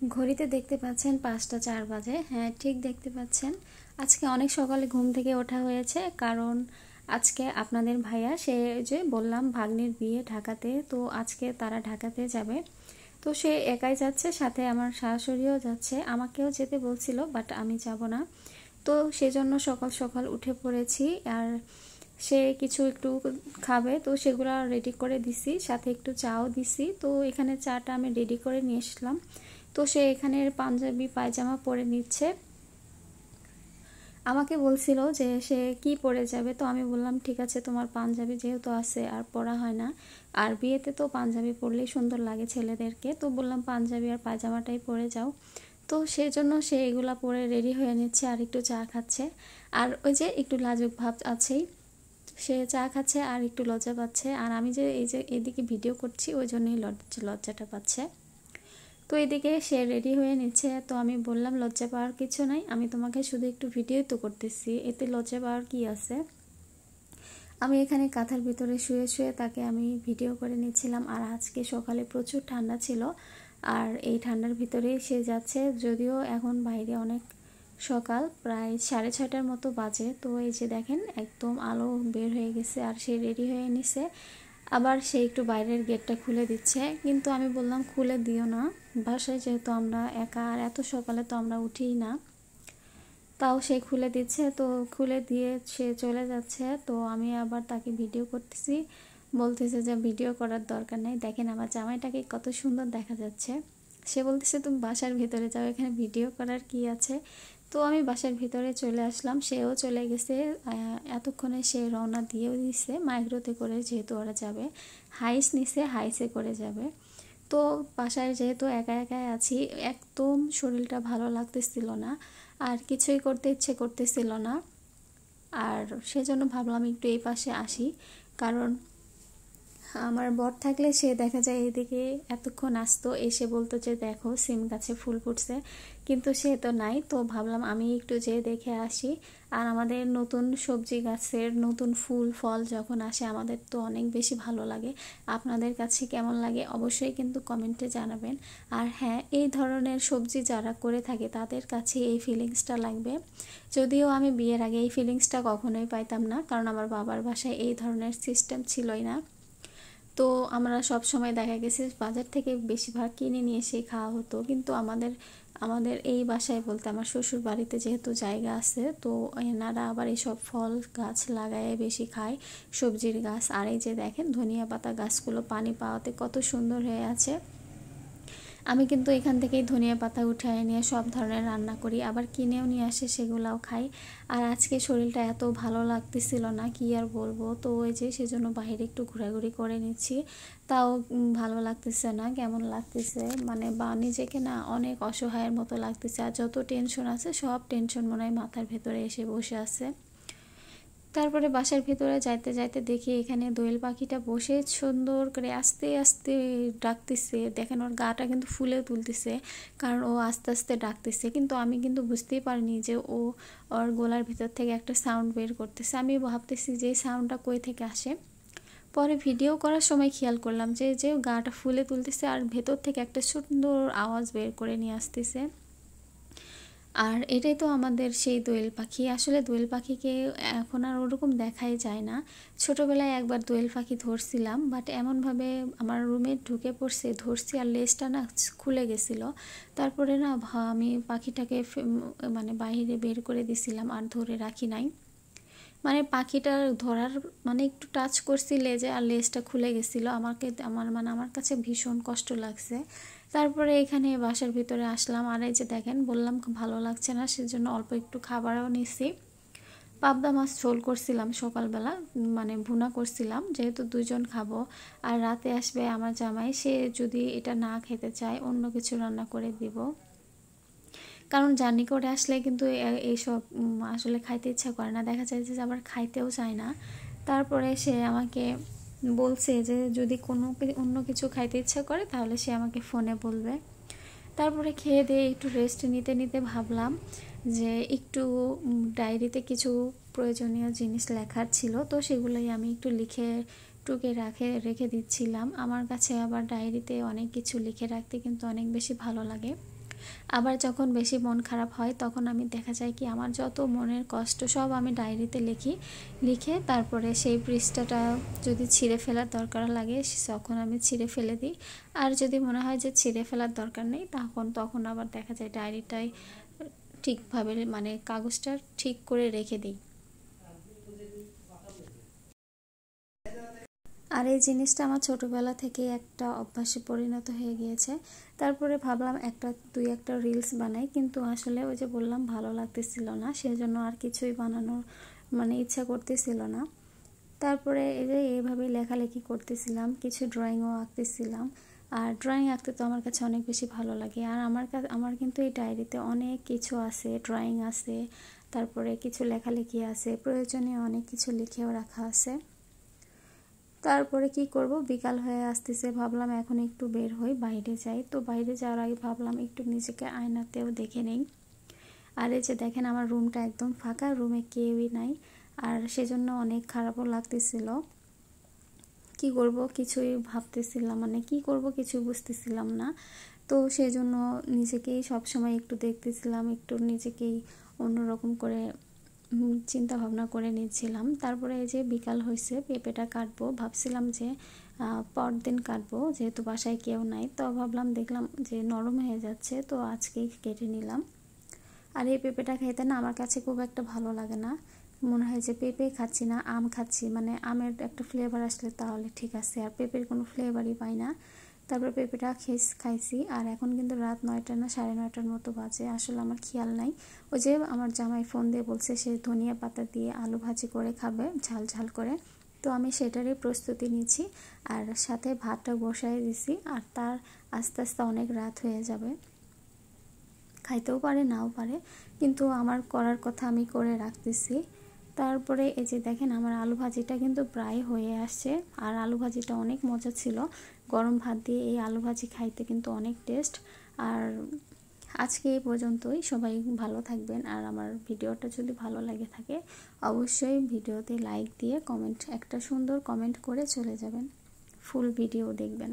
ঘড়িতে দেখতে পাচ্ছেন 5টা 4 বাজে। হ্যাঁ, ঠিক দেখতে পাচ্ছেন। আজকে অনেক সকালে ঘুম থেকে ওঠা হয়েছে, কারণ আজকে আপনাদের ভাইয়া, সে যে বললাম ভাগ্নির বিয়ে ঢাকাতে, তো আজকে তারা ঢাকাতে যাবে। তো সে একাই যাচ্ছে, সাথে আমার শাশুড়িও যাচ্ছে। আমাকেও যেতে বলছিল, বাট আমি যাব না। তো সেজন্য সকাল সকাল উঠে পড়েছি। আর সে কিছু একটু খাবে, তো সেগুলো রেডি করে দিছি, সাথে একটু চাও দিছি। তো এখানে চাটা আমি রেডি করে নিয়ে আসলাম। তো সে এখানে পাঞ্জাবি পায়জামা পরে নিচ্ছে। আমাকে বলছিল যে সে কি পরে যাবে, তো আমি বললাম ঠিক আছে, তোমার পাঞ্জাবি যেহেতু আছে আর পরা হয় না, আর বিয়েতে তো পাঞ্জাবি পরলেই সুন্দর লাগে ছেলেদেরকে, তো বললাম পাঞ্জাবি আর পায়জামাটাই পরে যাও। তো সেজন্য সে এগুলা পরে রেডি হয়ে নিচ্ছে আর একটু চা খাচ্ছে। আর ওই যে একটু লাজুক ভাব আছেই, সে চা খাচ্ছে আর একটু লজ্জা পাচ্ছে। আর আমি যে এই যে এদিকে ভিডিও করছি, ওই জন্যই লজ্জাটা পাচ্ছে। তো এদিকে সে রেডি হয়ে নিচ্ছে। তো আমি বললাম লজ্জা পাওয়ার কিছু নাই, আমি তোমাকে শুধু একটু ভিডিও তো করতেছি, এতে লজ্জা পাওয়ার কি আছে। আমি এখানে কাঁথার ভিতরে শুয়ে শুয়ে তাকে আমি ভিডিও করে নিচ্ছিলাম। আর আজকে সকালে প্রচুর ঠান্ডা ছিল, আর এই ঠান্ডার ভিতরে সে যাচ্ছে। যদিও এখন বাইরে অনেক সকাল, প্রায় 6:30টার মতো বাজে। তো এই যে দেখেন একদম আলো বের হয়ে গেছে, আর সে রেডি হয়ে নিছে। আবার সে একটু বাইরের গেটটা খুলে দিচ্ছে, কিন্তু আমি বললাম খুলে দিও না, বাসায় যেহেতু আমরা একা, আর এত সকালে তো আমরা উঠিই না। তাও সে খুলে দিচ্ছে, তো খুলে দিয়ে সে চলে যাচ্ছে। তো আমি আবার তাকে ভিডিও করতেছি, বলতেছে যে ভিডিও করার দরকার নেই, দেখেন আমার জামাইটাকে কত সুন্দর দেখা যাচ্ছে। সে বলতেছে তুমি বাসার ভিতরে যাও, এখানে ভিডিও করার কি আছে। তো আমি বাসার ভিতরে চলে আসলাম, সেও চলে গেছে। এতক্ষণে সে রওনা দিয়েও দিছে মাইক্রোতে করে, যেহেতু ওরা যাবে। হাইস নিছে, হাইসে করে যাবে। তো বাসায় যেহেতু একা একাই আছি, একদম শরীরটা ভালো লাগতেছিল না, আর কিছুই করতে ইচ্ছে করতেছিল না। আর সেজন্য ভাবলাম একটু এই পাশে আসি, কারণ আমার বর থাকলে সে দেখা যায় এদিকে এতক্ষণ আসতো, এসে বলতো যে দেখো সিম গাছে ফুল ফুটছে, কিন্তু সে তো নাই। তো ভাবলাম আমি একটু যেয়ে দেখে আসি। আর আমাদের নতুন সবজি গাছের নতুন ফুল ফল যখন আসে, আমাদের তো অনেক বেশি ভালো লাগে। আপনাদের কাছে কেমন লাগে অবশ্যই কিন্তু কমেন্টে জানাবেন। আর হ্যাঁ, এই ধরনের সবজি যারা করে থাকে তাদের কাছে এই ফিলিংসটা লাগবে। যদিও আমি বিয়ের আগে এই ফিলিংসটা কখনোই পাইতাম না, কারণ আমার বাবার বাসায় এই ধরনের সিস্টেম ছিলই না। তো আমরা সব সময় দেখা গেছে বাজার থেকে বেশিরভাগ কিনে নিয়ে এসে খাওয়া হতো। কিন্তু আমাদের আমাদের এই বাসায় বলতে আমার শ্বশুর বাড়িতে যেহেতু জায়গা আছে, তো এনারা আবার এইসব ফল গাছ লাগায় বেশি খায়, সবজির গাছ। আর এই যে দেখেন ধনিয়া পাতা গাছগুলো পানি পাওয়াতে কত সুন্দর হয়ে আছে। আমি কিন্তু এখান থেকেই ধনিয়া পাতা উঠায় নিয়ে সব ধরনের রান্না করি, আবার কিনেও নিয়ে আসে, সেগুলাও খাই। আর আজকে শরীরটা এত ভালো লাগতেছিল না, কি আর বলবো। তো ওই যে সেজন্য বাইরে একটু ঘোরাঘুরি করে নিচ্ছি, তাও ভালো লাগতেছে না, কেমন লাগতেছে মানে বা নিজেকে না অনেক অসহায়ের মতো লাগতেছে। আর যত টেনশন আছে সব টেনশন মনে হয় মাথার ভেতরে এসে বসে আছে। তারপরে বাসার ভিতরে যাইতে যাইতে দেখি এখানে দোয়েল পাখিটা বসে সুন্দর করে আস্তে আস্তে ডাকতেছে। দেখেন ওর গাটা কিন্তু ফুলে তুলতেছে, কারণ ও আস্তে আস্তে ডাকতেছে। কিন্তু আমি কিন্তু বুঝতেই পারিনি যে ও ওর গলার ভিতর থেকে একটা সাউন্ড বের করতেছে। আমি ভাবতেছি যে সাউন্ডটা কই থেকে আসে। পরে ভিডিও করার সময় খেয়াল করলাম যে যে গাটা ফুলে তুলতেছে আর ভেতর থেকে একটা সুন্দর আওয়াজ বের করে নিয়ে আসতেছে। আর এটাই তো আমাদের সেই দোয়েল পাখি। আসলে দোয়েল পাখিকে এখন আর ওরকম দেখাই যায় না। ছোটোবেলায় একবার দোয়েল পাখি ধরছিলাম, বাট এমনভাবে আমার রুমে ঢুকে পড়ছে, ধরছি আর লেজটা না খুলে গেছিলো। তারপরে না আমি পাখিটাকে মানে বাইরে বের করে দিছিলাম, আর ধরে রাখি নাই। মানে পাখিটা ধরার মানে একটু টাচ করছি লেজে, আর লেজটা খুলে গেছিলো। আমার কাছে ভীষণ কষ্ট লাগছে। তারপরে এখানে বাসার ভিতরে আসলাম, আর এই যে দেখেন বললাম ভালো লাগছে না, সেজন্য অল্প একটু খাবারও নিছি। পাবদা মাছ ঝোল করছিলাম সকালবেলা, মানে ভুনা করছিলাম, যেহেতু দুজন খাবো। আর রাতে আসবে আমার জামাই, সে যদি এটা না খেতে চায় অন্য কিছু রান্না করে দিব, কারণ জার্নি করে আসলে কিন্তু এইসব আসলে খাইতে ইচ্ছা করে না, দেখা যায় যে আবার খাইতেও চায় না। তারপরে সে আমাকে বলছে যে যদি অন্য কিছু খাইতে ইচ্ছা করে তাহলে সে আমাকে ফোনে বলবে। তারপরে খেয়ে দিয়ে একটু রেস্ট নিতে নিতে ভাবলাম যে একটু ডায়েরিতে কিছু প্রয়োজনীয় জিনিস লেখার ছিল, তো সেগুলোই আমি একটু লিখে টুকে রেখে দিচ্ছিলাম। আমার কাছে আবার ডায়েরিতে অনেক কিছু লিখে রাখতে কিন্তু অনেক বেশি ভালো লাগে। আবার যখন বেশি মন খারাপ হয় তখন আমি দেখা যায় কি আমার যত মনের কষ্ট সব আমি ডায়েরিতে লিখে তারপরে সেই পৃষ্ঠাটা যদি ছিঁড়ে ফেলার দরকার লাগে তখন আমি ছিঁড়ে ফেলে দিই। আর যদি মনে হয় যে ছিঁড়ে ফেলার দরকার নেই তখন আবার দেখা যায় ডায়েরিটাই ঠিকভাবে মানে কাগজটা ঠিক করে রেখে দিই। আর এই জিনিসটা আমার ছোটোবেলা থেকে একটা অভ্যাসে পরিণত হয়ে গিয়েছে। তারপরে ভাবলাম দুই একটা রিলস বানাই, কিন্তু আসলে ওই যে বললাম ভালো লাগতেছিল না, সেজন্য আর কিছুই বানানোর মানে ইচ্ছা করতেছিল না। তারপরে এই যে এইভাবে লেখালেখি করতেছিলাম, কিছু ড্রয়িংও আঁকতেছিলাম। আর ড্রয়িং আঁকতে তো আমার কাছে অনেক বেশি ভালো লাগে। আর আমার কিন্তু এই ডায়েরিতে অনেক কিছু আছে, ড্রয়িং আছে, তারপরে কিছু লেখালেখি আছে, প্রয়োজনীয় অনেক কিছু লিখেও রাখা আছে। তারপরে কি করব, বিকাল হয়ে আসতেছে, ভাবলাম এখন একটু বের হই, বাইরে যাই। তো বাইরে যাওয়ার আগে ভাবলাম একটু নিজেকে আয়নাতেও দেখে নেই। আর এই যে দেখেন আমার রুমটা একদম ফাঁকা, রুমে কেউই নাই। আর সেজন্য অনেক খারাপও লাগতেছিল। কি করব কিছুই ভাবতেছিলাম, মানে কি করব কিছু বুঝতেছিলাম না। তো সেজন্য নিজেকেই সবসময় একটু দেখতেছিলাম, একটু নিজেকেই অন্যরকম করে চিন্তা ভাবনা করে নিচ্ছিলাম। তারপরে এই যে বিকাল হয়েছে, পেঁপেটা কাটবো, ভাবছিলাম যে পরদিন কাটবো যেহেতু বাসায় কেউ নাই। তো ভাবলাম দেখলাম যে নরম হয়ে যাচ্ছে, তো আজকেই কেটে নিলাম। আর এই পেঁপেটা খেতে না আমার কাছে খুব একটা ভালো লাগে না, মনে হয় যে পেঁপে খাচ্ছি না আম খাচ্ছি, মানে আমের একটা ফ্লেভার আসলে তাহলে ঠিক আছে, আর পেঁপের কোনো ফ্লেভারই পাই না। তারপরে পেঁপেটা খাইছি। আর এখন কিন্তু রাত 9টা না 9:30টার মতো বাজে, আসলে আমার খেয়াল নাই। ওই যে আমার জামাই ফোন দিয়ে বলছে সে ধনিয়া পাতা দিয়ে আলু ভাজি করে খাবে ঝাল ঝাল করে, তো আমি সেটারই প্রস্তুতি নিচ্ছি। আর সাথে ভাতটা বসাই দিছি। আর তার আস্তে আস্তে অনেক রাত হয়ে যাবে, খাইতেও পারে নাও পারে, কিন্তু আমার করার কথা আমি করে রাখতেছি। তারপরে এই যে দেখেন আমার আলু ভাজিটা কিন্তু প্রায় হয়ে আসছে। আর আলু ভাজিটা অনেক মজা ছিল, গরম ভাত দিয়ে এই আলু ভাজি খাইতে কিন্তু অনেক টেস্ট। আর আজকে এই পর্যন্তই, সবাই ভালো থাকবেন। আর আমার ভিডিওটা যদি ভালো লাগে থাকে অবশ্যই ভিডিওতে লাইক দিয়ে একটা সুন্দর কমেন্ট করে চলে যাবেন, ফুল ভিডিও দেখবেন।